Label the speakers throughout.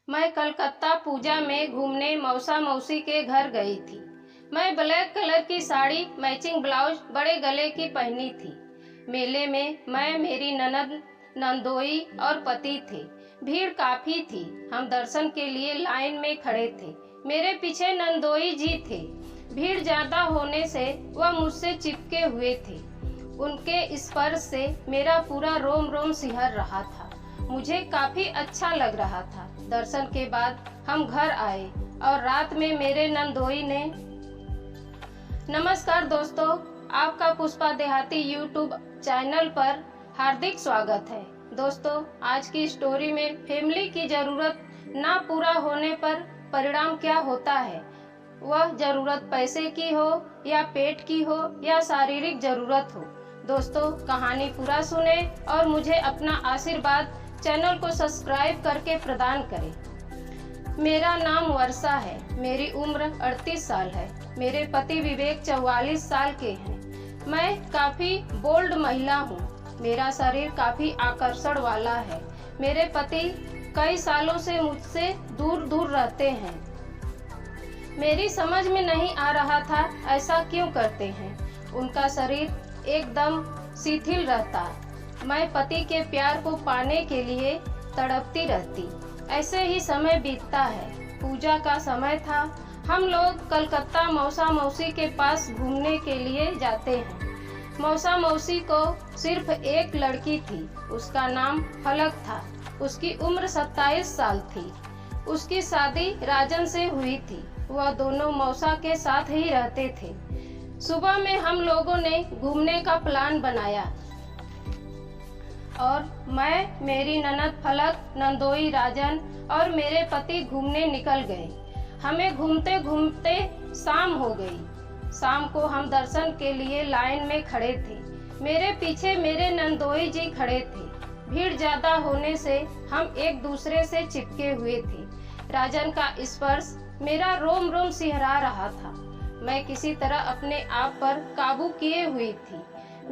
Speaker 1: मैं कलकत्ता पूजा में घूमने मौसा मौसी के घर गई थी। मैं ब्लैक कलर की साड़ी मैचिंग ब्लाउज बड़े गले की पहनी थी। मेले में मैं, मेरी ननद, नंदोई और पति थे। भीड़ काफी थी। हम दर्शन के लिए लाइन में खड़े थे। मेरे पीछे नंदोई जी थे। भीड़ ज्यादा होने से वह मुझसे चिपके हुए थे। उनके स्पर्श से मेरा पूरा रोम रोम सिहर रहा था। मुझे काफी अच्छा लग रहा था। दर्शन के बाद हम घर आए और रात में मेरे नंदोई ने। नमस्कार दोस्तों, आपका पुष्पा देहाती यूट्यूब चैनल पर हार्दिक स्वागत है। दोस्तों, आज की स्टोरी में फैमिली की जरूरत ना पूरा होने पर परिणाम क्या होता है, वह जरूरत पैसे की हो या पेट की हो या शारीरिक जरूरत हो। दोस्तों, कहानी पूरा सुने और मुझे अपना आशीर्वाद चैनल को सब्सक्राइब करके प्रदान करें। मेरा नाम वर्षा है। मेरी उम्र 38 साल है। मेरे पति विवेक 44 साल के हैं। मैं काफी बोल्ड महिला हूँ। मेरा शरीर काफी आकर्षण वाला है। मेरे पति कई सालों से मुझसे दूर दूर रहते हैं। मेरी समझ में नहीं आ रहा था ऐसा क्यों करते हैं। उनका शरीर एकदम शिथिल रहता। मैं पति के प्यार को पाने के लिए तड़पती रहती। ऐसे ही समय बीतता है। पूजा का समय था। हम लोग कलकत्ता मौसा मौसी के पास घूमने के लिए जाते हैं। मौसा मौसी को सिर्फ एक लड़की थी। उसका नाम फलक था। उसकी उम्र 27 साल थी। उसकी शादी राजन से हुई थी। वह दोनों मौसा के साथ ही रहते थे। सुबह में हम लोगों ने घूमने का प्लान बनाया और मैं, मेरी ननद फलक, नंदोई, राजन और मेरे पति घूमने निकल गए। हमें घूमते घूमते शाम हो गई। शाम को हम दर्शन के लिए लाइन में खड़े थे। मेरे पीछे मेरे नंदोई जी खड़े थे। भीड़ ज्यादा होने से हम एक दूसरे से चिपके हुए थे। राजन का स्पर्श मेरा रोम रोम सिहरा रहा था। मैं किसी तरह अपने आप पर काबू किए हुई थी।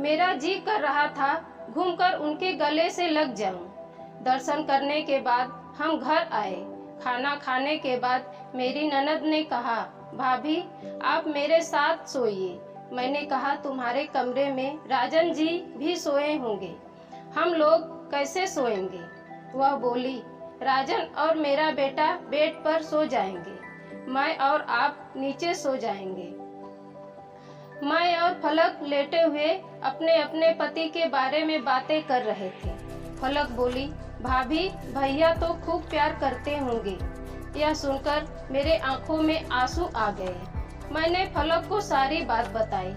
Speaker 1: मेरा जी कर रहा था घूमकर उनके गले से लग जाऊं। दर्शन करने के बाद हम घर आए। खाना खाने के बाद मेरी ननद ने कहा, भाभी आप मेरे साथ सोइए। मैंने कहा, तुम्हारे कमरे में राजन जी भी सोए होंगे, हम लोग कैसे सोएंगे। वह बोली, राजन और मेरा बेटा बेड पर सो जाएंगे, मैं और आप नीचे सो जाएंगे। मैं और फलक लेटे हुए अपने अपने पति के बारे में बातें कर रहे थे। फलक बोली, भाभी भैया तो खूब प्यार करते होंगे। यह सुनकर मेरे आंखों में आंसू आ गए। मैंने फलक को सारी बात बताई।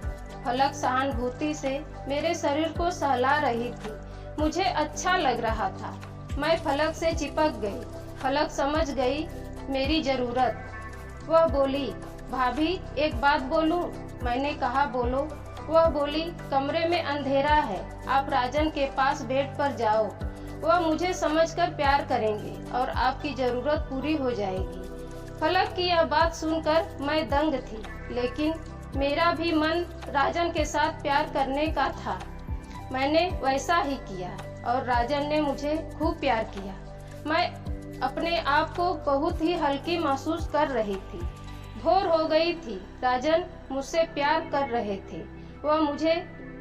Speaker 1: फलक सहानुभूति से मेरे शरीर को सहला रही थी। मुझे अच्छा लग रहा था। मैं फलक से चिपक गई। फलक समझ गई मेरी जरूरत। वह बोली, भाभी एक बात बोलूं। मैंने कहा, बोलो। वह बोली, कमरे में अंधेरा है, आप राजन के पास बेड पर जाओ। वह मुझे समझकर प्यार करेंगे और आपकी जरूरत पूरी हो जाएगी। फलक की यह बात सुनकर मैं दंग थी, लेकिन मेरा भी मन राजन के साथ प्यार करने का था। मैंने वैसा ही किया और राजन ने मुझे खूब प्यार किया। मैं अपने आप को बहुत ही हल्की महसूस कर रही थी। भोर हो गई थी। राजन मुझसे प्यार कर रहे थे। वह मुझे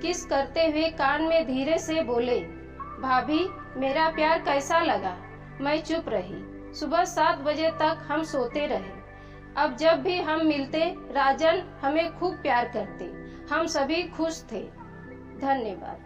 Speaker 1: किस करते हुए कान में धीरे से बोले, भाभी मेरा प्यार कैसा लगा। मैं चुप रही। सुबह 7 बजे तक हम सोते रहे। अब जब भी हम मिलते राजन हमें खूब प्यार करते। हम सभी खुश थे। धन्यवाद।